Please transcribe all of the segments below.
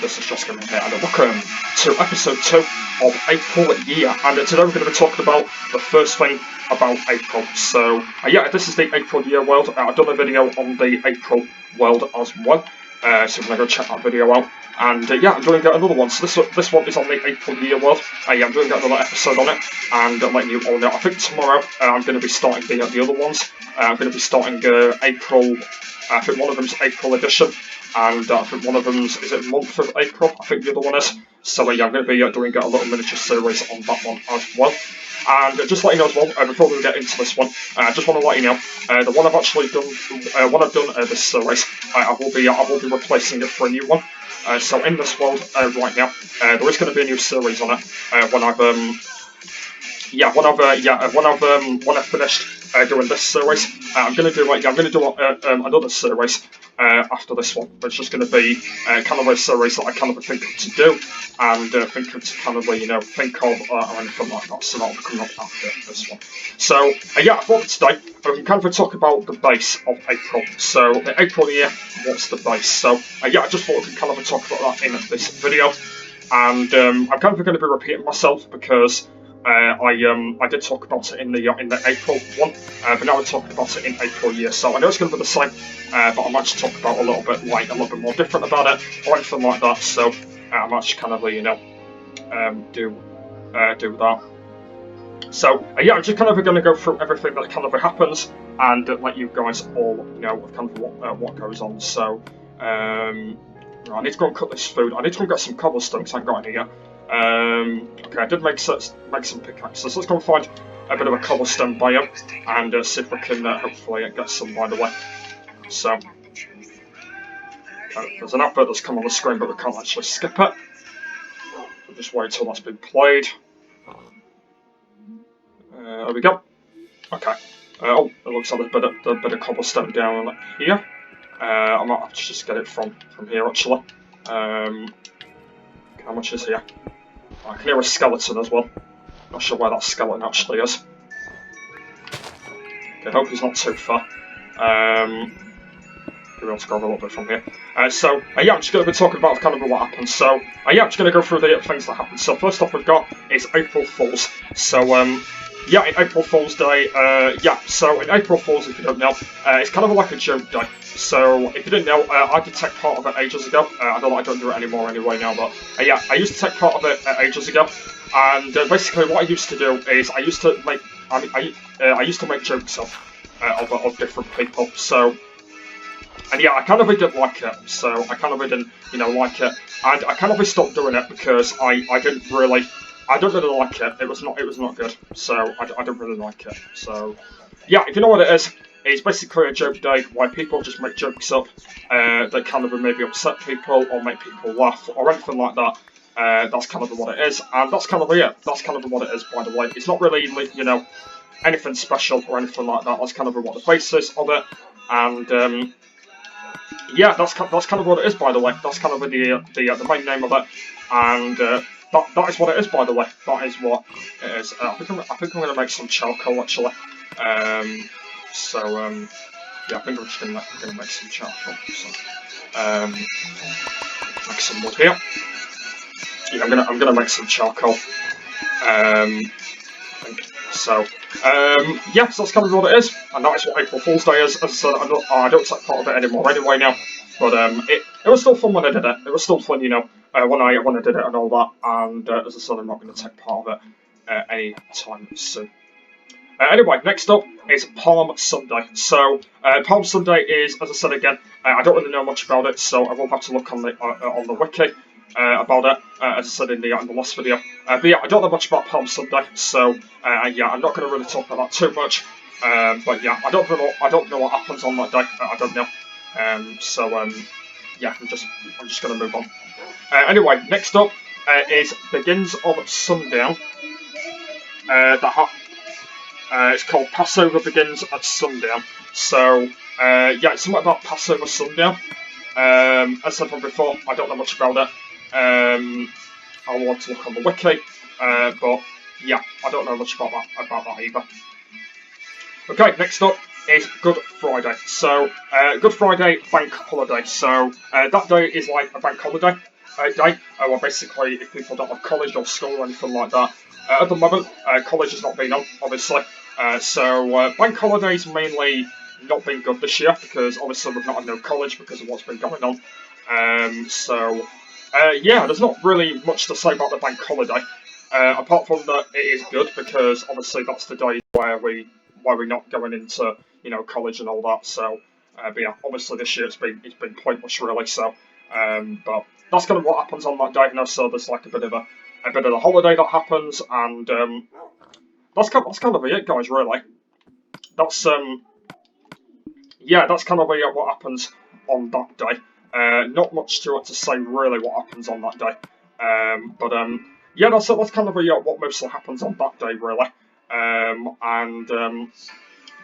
this is Jessica here, and welcome to episode 2 of April Year. And today we're going to be talking about the first thing about April. So, yeah, this is the April Year world. I've done a video on the April world as well, so we're going to go check that video out. And yeah, I'm doing another one. So this one is on the April Year world. Yeah, I'm doing another episode on it, and letting you all know. I think tomorrow I'm going to be starting the other ones. I'm going to be starting April. I think one of them's April edition, and I think one of them's is it month of April. I think the other one is. So yeah, I'm going to be doing a little miniature series on that one as well. And just let you know as well, before we get into this one, I just want to let you know the one I've actually done, this series, I will be replacing it for a new one. So in this world right now, there is going to be a new series on it when I've finished doing this series. I'm going to do another series after this one, which is going to be kind of a series that I kind of think to do and think of to kind of think of or anything like that. So that'll be coming up after this one. So yeah, I thought today we can kind of talk about the base of April. So the April year, what's the base? So yeah, I just thought we could kind of talk about that in this video. And I'm kind of going to be repeating myself because I did talk about it in the April one, but now we're talking about it in April year. So I know it's going to be the same, but I might just talk about a little bit more different about it or anything like that. So I might just kind of do that. So yeah, I'm just kind of going to go through everything that kind of happens and let you guys all know kind of what goes on. So right, I need to go and cut this food. I need to go and get some cobblestone because I haven't got any yet. Okay, I did make some pickaxes. Let's go and find a bit of a cobblestone biome and see if we can hopefully get some by the way. So, there's an advert that's come on the screen, but we can't actually skip it. We'll just wait until that's been played. There we go. Okay. Oh, it looks like there's a bit of cobblestone down here. I might have to just get it from here actually. How much is here? I can hear a skeleton as well. Not sure where that skeleton actually is. Okay, I hope he's not too far. Maybe I'll scroll a little bit from here. So yeah, I'm just going to be talking about kind of what happens. So yeah, I'm just going to go through the things that happen. So first off, we've got is April Fools. So yeah, in April Fool's Day, so in April Fool's, if you don't know, it's kind of like a joke day. So if you didn't know, I did take part of it ages ago. I don't do it anymore anyway now, but yeah, I used to take part of it ages ago. And basically, what I used to do is I used to make jokes of different people. So. And yeah, I kind of didn't like it, so I kind of didn't, like it, and I kind of stopped doing it because I don't really like it. It was not good, so I don't really like it. So yeah, if you know what it is, it's basically a joke day where people just make jokes up that kind of maybe upset people or make people laugh or anything like that. That's kind of what it is, and that's kind of it. That's kind of what it is, by the way. It's not really, anything special or anything like that. That's kind of what the basis of it, and. Yeah, that's kind of what it is, by the way. That's kind of the main name of it, and that is what it is, by the way. That is what it is. I think I'm going to make some charcoal actually. Yeah, I think I'm just going to make some charcoal. So, make some wood here. Yeah, I'm gonna make some charcoal. I think so. Yeah, so that's kind of what it is, and that is what April Fool's Day is. As I said, I don't take part of it anymore anyway now, but it was still fun when I did it. It was still fun, when I did it and all that. And as I said, I'm not going to take part of it any time soon. Anyway, next up is Palm Sunday. So Palm Sunday is, as I said again, I don't really know much about it, so I will have to look on the wiki. About it, as I said in the last video. But yeah, I don't know much about Palm Sunday, so yeah, I'm not going to really talk about that too much. But yeah, I don't know what happens on that day. I don't know. Yeah, I'm just going to move on. Anyway, next up is Begins of Sundown. It's called Passover Begins at Sundown. So yeah, it's something about Passover Sundown. As I said from before, I don't know much about it. I'll want to look on the wiki, but yeah, I don't know much about that either. Okay, next up is Good Friday. So, Good Friday bank holiday. So, that day is like a bank holiday. day, where basically if people don't have college or school or anything like that. At the moment, college has not been on, obviously. So bank holidays mainly not been good this year because obviously we've not had no college because of what's been going on. Yeah, there's not really much to say about the bank holiday. Apart from that, it is good because obviously that's the day where we're not going into college and all that. So, but yeah, obviously this year it's been pointless really. So, but that's kind of what happens on that day. So there's like a bit of a holiday that happens, and that's kind of it, guys. Really, that's yeah, that's kind of what happens on that day. Not much to say really what happens on that day. But yeah, that's kind of what mostly happens on that day really.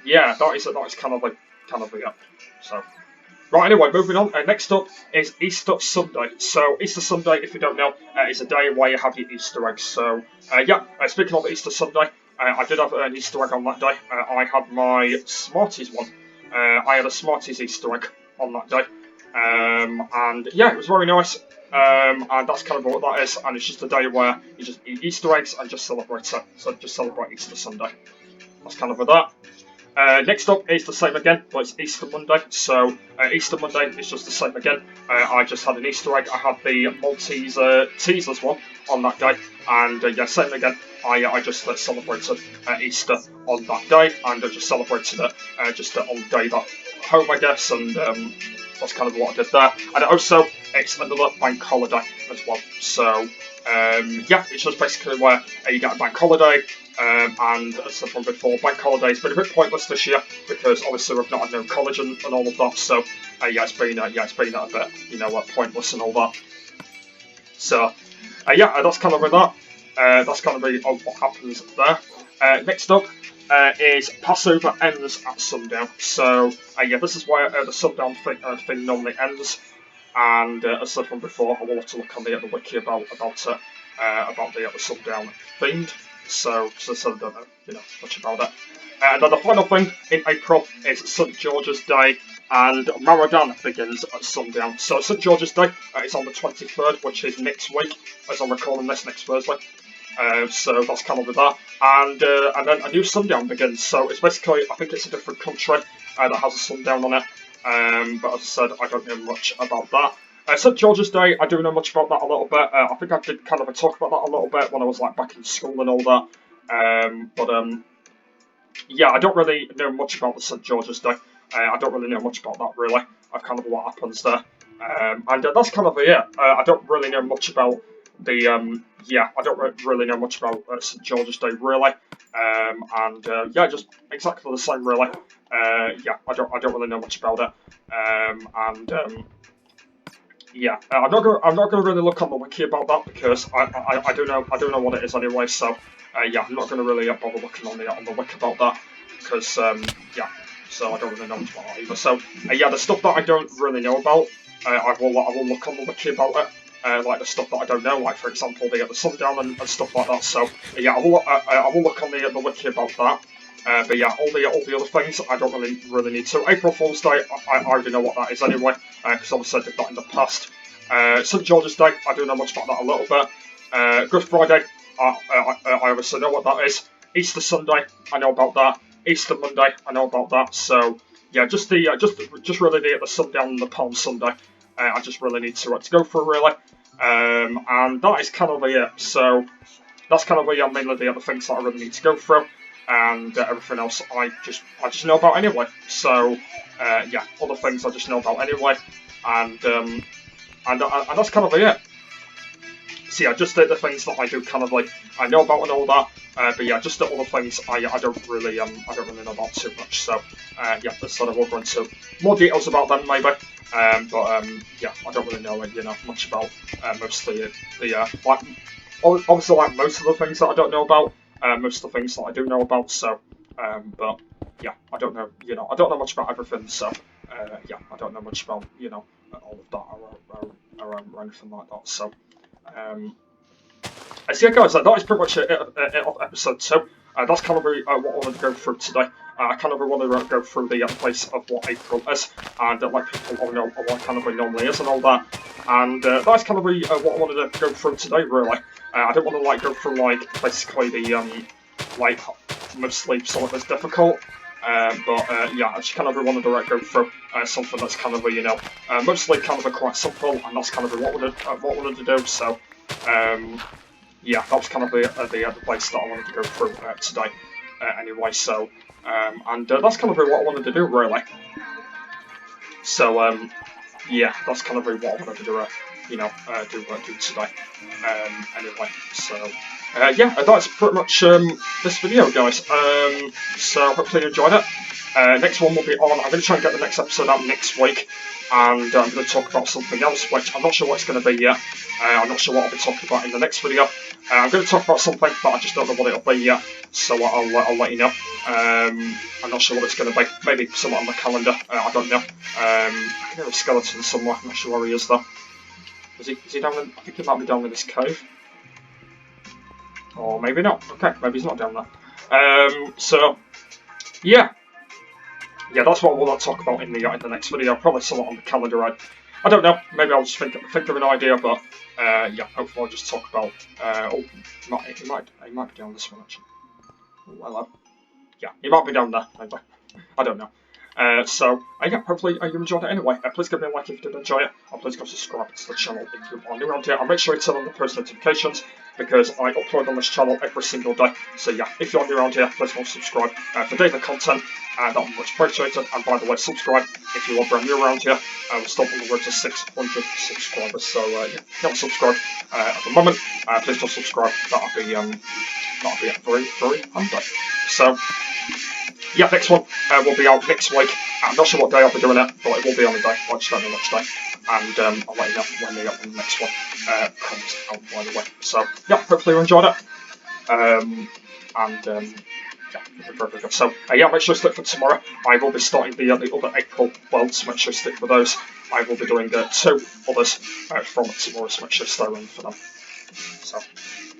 Yeah, that is kind of it. So. Right, anyway, moving on. Next up is Easter Sunday. So, Easter Sunday, if you don't know, is a day where you have your Easter eggs. So, yeah, speaking of Easter Sunday, I did have an Easter egg on that day. I had my Smarties one. I had a Smarties Easter egg on that day. And yeah, it was very nice. And that's kind of what that is. And it's just a day where you just eat Easter eggs and just celebrate it. So, just celebrate Easter Sunday. That's kind of with that. Next up is the same again, but it's Easter Monday. So Easter Monday is just the same again. I just had an Easter egg. I had the Maltese teasers one on that day, and yeah, same again. I just celebrated Easter on that day, and I just celebrated it just on the day that home, I guess, and that's kind of what I did there. And also, it's another bank holiday as well. So yeah, it's just basically where you get a bank holiday. And as I said from before, bank holidays been a bit pointless this year because obviously we've not had no college and all of that. So yeah, it's been a bit pointless and all that. So yeah, that's kind of with that. That's kind of what happens there. Next up is Passover ends at sundown. So yeah, this is where the sundown thing normally ends. And as I said from before, I will have to look on the wiki about it, about the sundown thing. So I don't know, much about it. And then the final thing in April is St George's Day, and Ramadan begins at sundown. So St George's Day is on the 23rd, which is next week, as I'm recording this next Thursday. So that's kind of with that, and then a new sundown begins. So it's basically, I think it's a different country that has a sundown on it. But as I said, I don't know much about that. St George's Day, I do know much about that a little bit. I think I did kind of talk about that a little bit when I was like back in school and all that. Yeah, I don't really know much about the St George's Day. I don't really know much about that really. Kind of what happens there. And that's kind of it. I don't really know much about the yeah, I don't really know much about St George's Day really. Yeah, just exactly the same really. Yeah, I don't really know much about it. Yeah, I'm not gonna really look on the wiki about that because I do know what it is anyway. So yeah, I'm not gonna really bother looking on the wiki about that because yeah, so I don't really know much about that either. So yeah, the stuff that I don't really know about, I will look on the wiki about it. Like the stuff that I don't know, like for example the sundown and stuff like that. So yeah, I will look on the wiki about that. But yeah, all the other things I don't really need to. April Fool's Day, I already know what that is anyway, because obviously I did that in the past. St George's Day, I do know much about that a little bit. Good Friday, I obviously know what that is. Easter Sunday, I know about that. Easter Monday, I know about that. So yeah, just really the sundown and the Palm Sunday. I just really need to go through really. And that is kind of it. So that's kind of mainly the other things that I really need to go through. And everything else I just know about anyway. So yeah, other things I just know about anyway, and that's kind of it. So yeah, just the things that I do kind of I know about and all that. But yeah, just the other things I don't really know about too much. So yeah, let's sort of we'll go into more details about them maybe. But yeah, I don't really know much about most of the like obviously like most of the things that I don't know about. Most of the things that I do know about, so, but, yeah, I don't know much about everything, so, yeah, I don't know much about, all of that or anything like that, so, so yeah, guys, that is pretty much it of episode 2. That's kind of what I want to go through today. I kind of want to go through the place of what April is, and let people all know what kind of it normally is and all that. And that's kind of what I wanted to go through today, really. I didn't want to like go through like basically the like mostly something that's difficult. But yeah, I just kind of wanted to go through something that's kind of mostly kind of quite simple, and that's kind of what I wanted to do. So yeah, that was kind of the place that I wanted to go through today. Anyway, so and that's kind of what I wanted to do, really. So yeah, that's kind of what I wanted to do. Do today. Anyway, so yeah, that's pretty much this video, guys. So hopefully you enjoyed it. Next one will be on. I'm going to try and get the next episode out next week, and I'm going to talk about something else, which I'm not sure what it's going to be yet. I'm not sure what I'll be talking about in the next video. I'm going to talk about something, but I just don't know what it'll be yet, so I'll let you know. I'm not sure what it's going to be. Maybe something on the calendar. I don't know. I can hear a skeleton somewhere. I'm not sure where he is though. Is he down in, I think he might be down in this cave. Or maybe not. Okay, maybe he's not down there. So, yeah. Yeah, that's what we'll talk about in the next video. Probably somewhat on the calendar. I don't know. Maybe I'll just think of an idea, but yeah, hopefully I'll just talk about. Oh, he might be down this one actually. Well, yeah, he might be down there. Maybe. I don't know. So, yeah, hopefully you enjoyed it anyway. Please give me a like if you did enjoy it, and please go subscribe to the channel if you are new around here. And make sure you turn on the post notifications, because I upload on this channel every single day. So yeah, if you're new around here, please go subscribe for daily content, that would be much appreciated. And by the way, subscribe if you are brand new around here. We're still on the road to 600 subscribers, so yeah, if you haven't subscribed at the moment, please go subscribe. That'll be very, very handy. So, yeah, next one will be out next week. I'm not sure what day I'll be doing it, but it will be on the day. I just don't know which day. And I'll let you know when the next one comes out, by the way. So, yeah, hopefully you enjoyed it. Yeah, very good. So, yeah, make sure you stick for tomorrow. I will be starting the other April worlds. Make sure you stick for those. I will be doing 2 others from tomorrow, so make sure you stay around for them. So,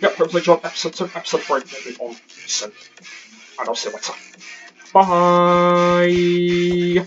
yeah, hopefully you enjoyed episode 2. Episode 3 will be on soon. And I'll see you later. Bye!